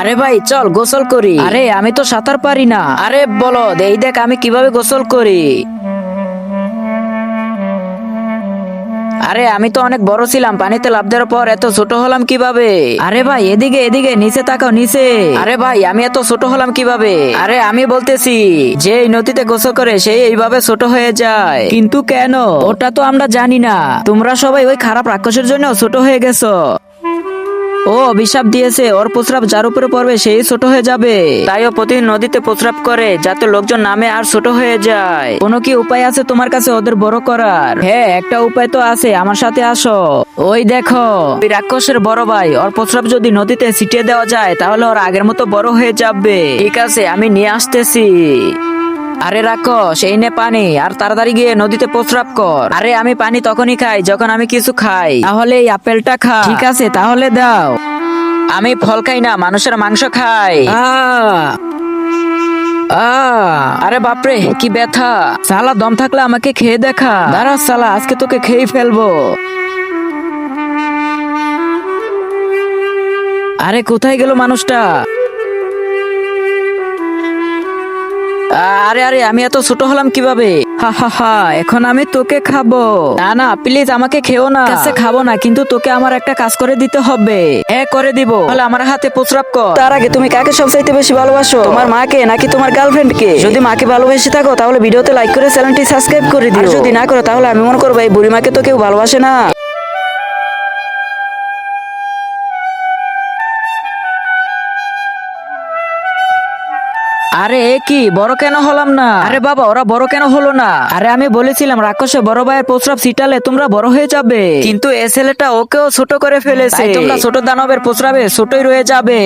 আরে ভাই চল গোসল করি। আরে আমি তো সাঁতার পারি না। আরে বলো এই দেখ আমি কিভাবে গোসল করি। আরে আমি তো অনেক বড় ছিলাম, পানিতে লাফ দেওয়ার পর এত ছোট হলাম কিভাবে? আরে ভাই এদিকে এদিকে নিচে তাকাও নিচে। আরে ভাই আমি এত ছোট হলাম কিভাবে? আরে আমি বলতেছি যে এই নদীতে গোসল করে সেই এইভাবে ছোট হয়ে যায়, কিন্তু কেন ওটা তো আমরা জানি না। তোমরা সবাই ওই খারাপ রাক্ষসের জন্য ছোট হয়ে গেছো। ও অভিশাপ দিয়েছে ওর প্রস্রাব যার উপরে পড়বে সেই ছোট হয়ে যাবে, তাই ও প্রতিদিন নদীতে প্রস্রাব করে যাতে লোকজন নামে আর ছোট হয়ে যায়। কোনো কি উপায় আছে তোমার কাছে ওদের বড় করার? হ্যাঁ একটা উপায় তো আছে, আমার সাথে আসো। ওই দেখো ওই রাক্ষসের বড় ভাই, ওর প্রস্রাব যদি নদীতে ছিটিয়ে দেওয়া যায় তাহলে ওর আগের মতো বড় হয়ে যাবে। ঠিক আছে আমি নিয়ে আসতেছি। আরে রাক্ষস এই নে পানি, আর তাড়াতাড়ি গিয়ে নদীতে প্রস্রাব কর। আরে আমি পানি তখনই খাই যখন আমি কিছু খাই, তাহলে এই আপেলটা খা। ঠিক আছে তাহলে দাও। আমি ফল খাই না, মানুষের মাংস খাই। আরে বাপরে কি ব্যথা! সালা দম থাকলে আমাকে খেয়ে দেখা। দাঁড়া সালা আজকে তোকে খেয়ে ফেলবো। আরে কোথায় গেল মানুষটা? আরে আরে আমি এত ছোট হলাম কিভাবে? হা হা হা এখন আমি তোকে খাবো। না না প্লিজ আমাকে খেও না। কাছে খাবো না, কিন্তু তোকে আমার একটা কাজ করে দিতে হবে। হ্যাঁ করে দিব, তাহলে আমার হাতে প্রস্রাব কর। তার আগে তুমি কাকে সবচাইতে বেশি ভালোবাসো, তোমার মাকে নাকি তোমার গার্লফ্রেন্ড কে? যদি মাকে ভালোবেসে থাকো তাহলে ভিডিওতে লাইক করে চ্যানেলটি সাবস্ক্রাইব করে দিও। আর যদি না করো তাহলে আমি মনে করবো এই বুড়ি মাকে তো কেউ ভালোবাসে না। আরে এ কি বড় কেন হলাম না? আরে বাবা ওরা বড় কেন হলো না? আরে আমি বলেছিলাম রাক্ষসে বড় ভাইয়ের প্রস্রাব ছিটালে তোমরা বড় হয়ে যাবে, কিন্তু এ ছেলেটা ওকেও ছোট করে ফেলেছে। তাই তোমরা ছোট দানবের প্রস্রাবে ছোটই রয়ে যাবে।